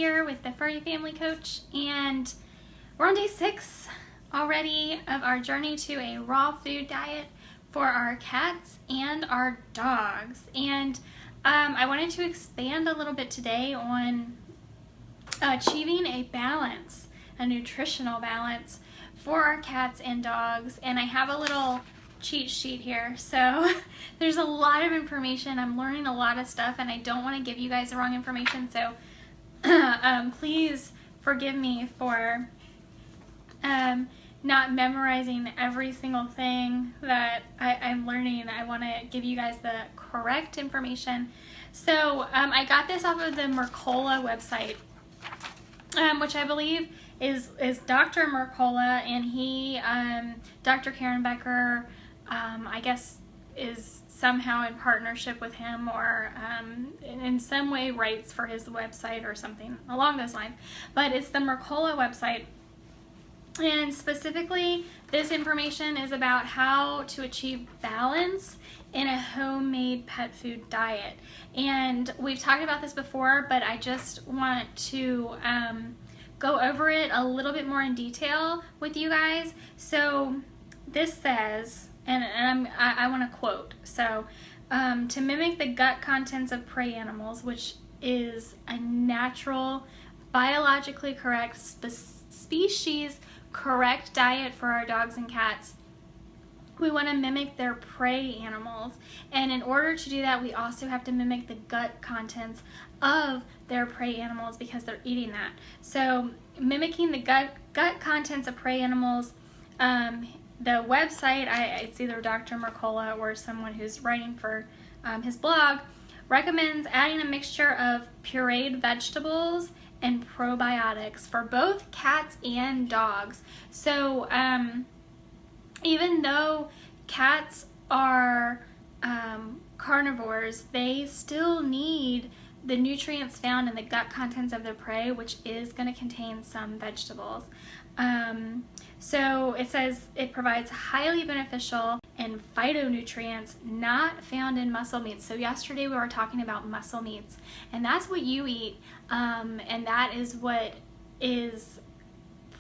here with the Furry Family Coach, and we're on day 6 already of our journey to a raw food diet for our cats and our dogs. And I wanted to expand a little bit today on achieving a balance, a nutritional balance for our cats and dogs. And I have a little cheat sheet here, so there's a lot of information. I'm learning a lot of stuff, and I don't want to give you guys the wrong information, so please forgive me for not memorizing every single thing that I'm learning. I want to give you guys the correct information. So I got this off of the Mercola website, which I believe is Dr. Mercola, and he, Dr. Karen Becker, I guess is somehow in partnership with him, or in some way writes for his website or something along those lines. But it's the Mercola website, and specifically this information is about how to achieve balance in a homemade pet food diet. And we've talked about this before, but I just want to go over it a little bit more in detail with you guys. So this says, and I want to quote, so to mimic the gut contents of prey animals, which is a natural, biologically correct, species correct diet for our dogs and cats, we want to mimic their prey animals. And in order to do that, we also have to mimic the gut contents of their prey animals, because they're eating that. So mimicking the gut contents of prey animals, the website, it's either Dr. Mercola or someone who's writing for his blog, recommends adding a mixture of pureed vegetables and probiotics for both cats and dogs. So even though cats are carnivores, they still need the nutrients found in the gut contents of their prey, which is going to contain some vegetables. So it says it provides highly beneficial and phytonutrients not found in muscle meats. So yesterday we were talking about muscle meats, and that's what you eat, and that is what is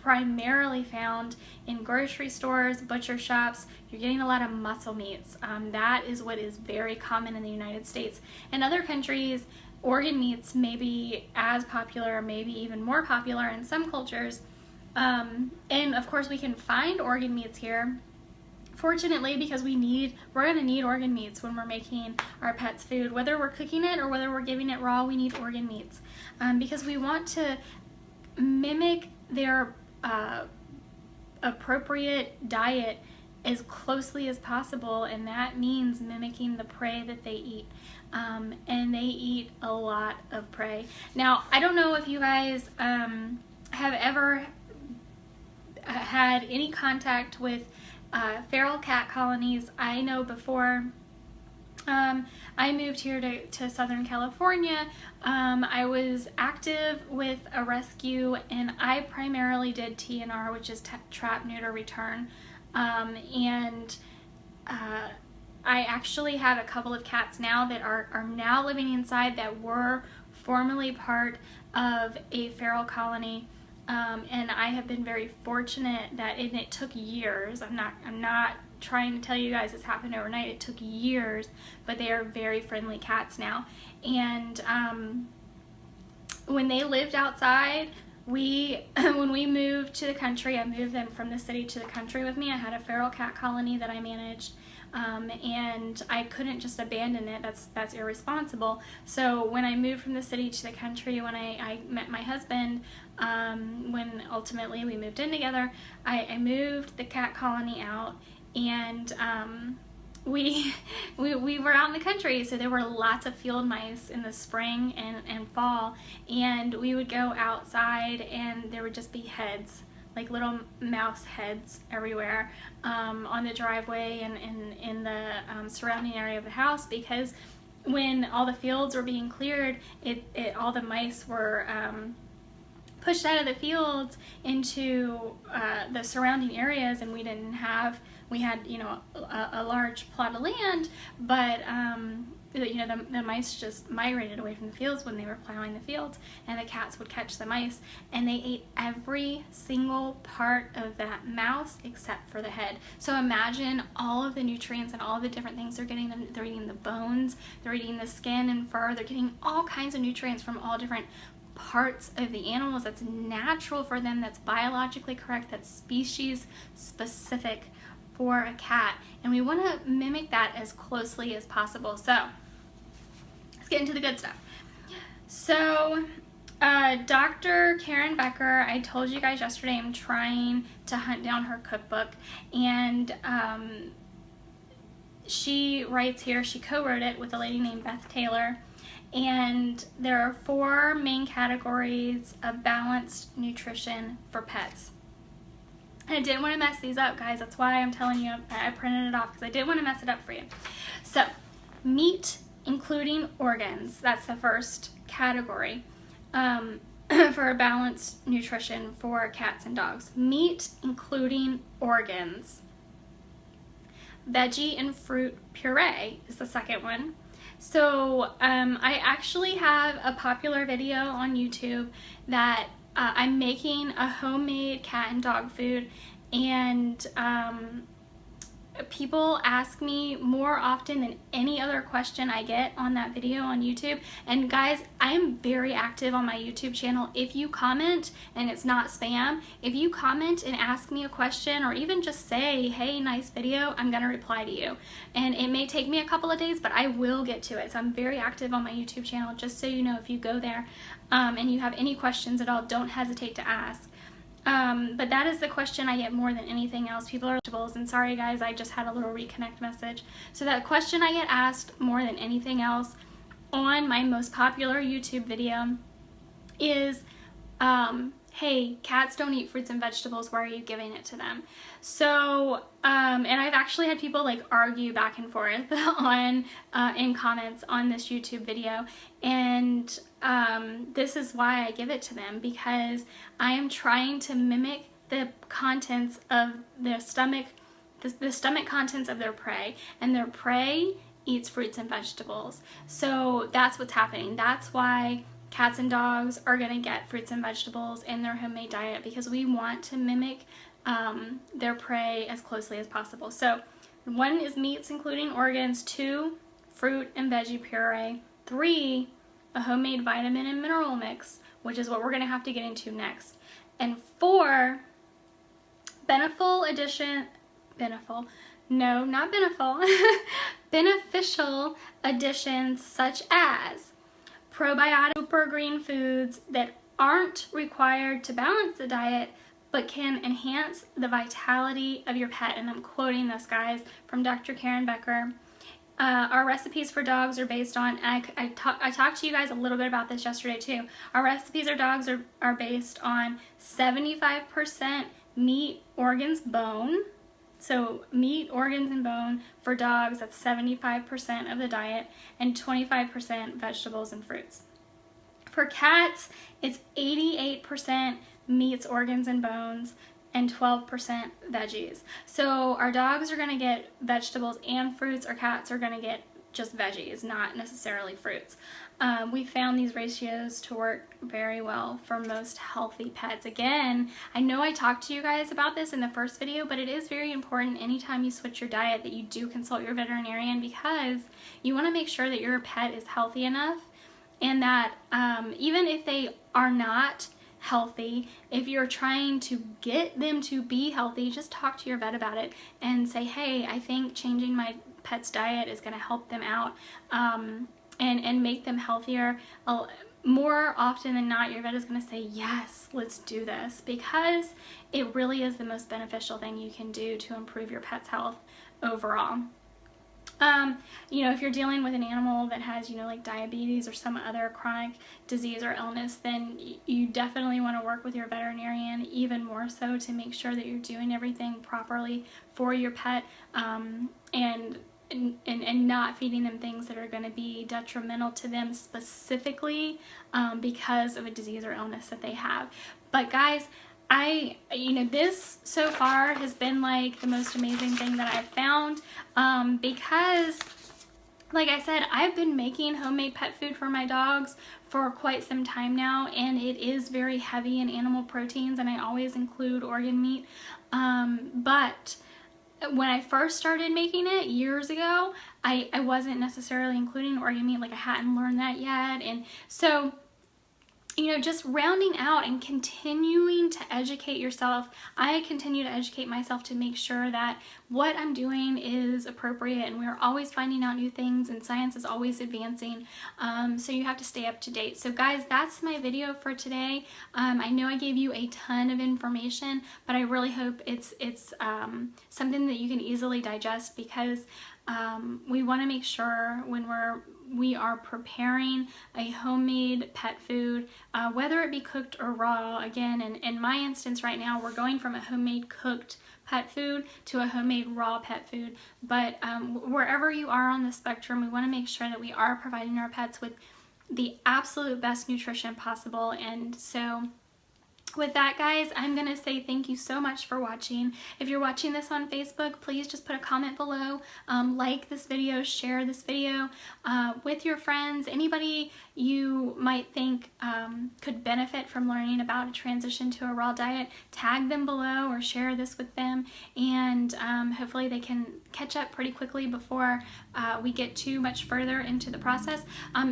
primarily found in grocery stores, butcher shops. You're getting a lot of muscle meats. That is what is very common in the United States. In other countries, organ meats may be as popular, or maybe even more popular in some cultures. And of course we can find organ meats here, fortunately, because we're going to need organ meats when we're making our pets food. Whether we're cooking it or whether we're giving it raw, we need organ meats, because we want to mimic their appropriate diet as closely as possible, and that means mimicking the prey that they eat. And they eat a lot of prey. Now, I don't know if you guys have ever had any contact with feral cat colonies. I know before I moved here to Southern California, I was active with a rescue, and I primarily did TNR, which is trap, neuter, return. And I actually have a couple of cats now that are now living inside that were formerly part of a feral colony. And I have been very fortunate that it took years. I'm not trying to tell you guys this happened overnight. It took years, but they are very friendly cats now. And when they lived outside, when we moved to the country, I moved them from the city to the country with me. I had a feral cat colony that I managed, and I couldn't just abandon it. That's irresponsible. So when I moved from the city to the country, when I met my husband, when ultimately we moved in together, I moved the cat colony out, and we were out in the country, so there were lots of field mice in the spring and fall, and we would go outside and there would just be heads, like little mouse heads everywhere, on the driveway and in the surrounding area of the house, because when all the fields were being cleared, all the mice were pushed out of the fields into the surrounding areas, and we had, you know, a large plot of land, but the mice just migrated away from the fields when they were plowing the fields, and the cats would catch the mice, and they ate every single part of that mouse except for the head. So imagine all of the nutrients and all the different things they're getting. They're eating the bones, they're eating the skin and fur, they're getting all kinds of nutrients from all different parts of the animals. That's natural for them, that's biologically correct, that's species specific for a cat, and we want to mimic that as closely as possible. So let's get into the good stuff. So Dr. Karen Becker, I told you guys yesterday I'm trying to hunt down her cookbook, and she writes here, she co-wrote it with a lady named Beth Taylor, and there are 4 main categories of balanced nutrition for pets. And I didn't want to mess these up, guys. That's why I'm telling you I printed it off, because I didn't want to mess it up for you. So, meat, including organs. That's the first category for a balanced nutrition for cats and dogs. Meat, including organs. Veggie and fruit puree is the second one. So, I actually have a popular video on YouTube that I'm making a homemade cat and dog food, and people ask me more often than any other question I get on that video on YouTube. And guys, I am very active on my YouTube channel. If you comment and it's not spam, if you comment and ask me a question, or even just say, hey, nice video, I'm gonna reply to you. And it may take me a couple of days, but I will get to it. So I'm very active on my YouTube channel, just so you know. If you go there and you have any questions at all, don't hesitate to ask. But that is the question I get more than anything else. People are vegetables, and sorry guys, I just had a little reconnect message. So that question I get asked more than anything else on my most popular YouTube video is, hey, cats don't eat fruits and vegetables, why are you giving it to them? So, and I've actually had people like argue back and forth on, in comments on this YouTube video, and this is why I give it to them, because I am trying to mimic the contents of their stomach, the stomach contents of their prey, and their prey eats fruits and vegetables. So that's what's happening. That's why cats and dogs are going to get fruits and vegetables in their homemade diet, because we want to mimic their prey as closely as possible. So 1 is meats including organs, 2, fruit and veggie puree, 3, a homemade vitamin and mineral mix, which is what we're going to have to get into next, and 4, beneficial additions such as probiotic super green foods that aren't required to balance the diet, but can enhance the vitality of your pet. And I'm quoting this, guys, from Dr. Karen Becker. Our recipes for dogs are based on, and I talked to you guys a little bit about this yesterday too. Our recipes for dogs are based on 75% meat, organs, bone. So meat, organs, and bone for dogs, that's 75% of the diet, and 25% vegetables and fruits. For cats, it's 88% meats, organs, and bones, and 12% veggies. So our dogs are going to get vegetables and fruits. Our cats are going to get just veggies, not necessarily fruits. We found these ratios to work very well for most healthy pets. Again, I know I talked to you guys about this in the first video, but it is very important anytime you switch your diet that you do consult your veterinarian, because you want to make sure that your pet is healthy enough, and that even if they are not healthy, if you're trying to get them to be healthy, just talk to your vet about it and say, hey, I think changing my pet's diet is going to help them out and make them healthier. More often than not, your vet is going to say, yes, let's do this, because it really is the most beneficial thing you can do to improve your pet's health overall. You know, if you're dealing with an animal that has, you know, like diabetes or some other chronic disease or illness, then you definitely want to work with your veterinarian even more so to make sure that you're doing everything properly for your pet, and not feeding them things that are going to be detrimental to them specifically because of a disease or illness that they have. But guys, you know, this so far has been like the most amazing thing that I've found, because like I said, I've been making homemade pet food for my dogs for quite some time now, and it is very heavy in animal proteins, and I always include organ meat. But when I first started making it years ago, I wasn't necessarily including organ meat, like I hadn't learned that yet. And so, you know, just rounding out and continuing to educate yourself. I continue to educate myself to make sure that what I'm doing is appropriate, and we're always finding out new things, and science is always advancing. So you have to stay up to date. So guys, that's my video for today. I know I gave you a ton of information, but I really hope it's something that you can easily digest, because we want to make sure when we are preparing a homemade pet food, whether it be cooked or raw. Again, in my instance right now, we're going from a homemade cooked pet food to a homemade raw pet food. But wherever you are on the spectrum, we want to make sure that we are providing our pets with the absolute best nutrition possible. And so with that, guys, I'm going to say thank you so much for watching. If you're watching this on Facebook, please just put a comment below, like this video, share this video with your friends, anybody you might think could benefit from learning about a transition to a raw diet. Tag them below or share this with them, and hopefully they can catch up pretty quickly before we get too much further into the process.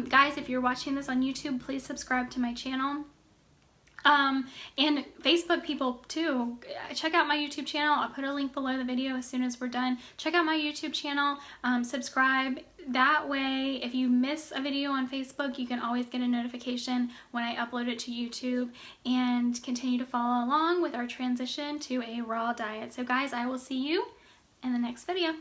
Guys, if you're watching this on YouTube, please subscribe to my channel. And Facebook people too, check out my YouTube channel. I'll put a link below the video as soon as we're done. Check out my YouTube channel, subscribe. That way, if you miss a video on Facebook, you can always get a notification when I upload it to YouTube, and continue to follow along with our transition to a raw diet. So guys, I will see you in the next video.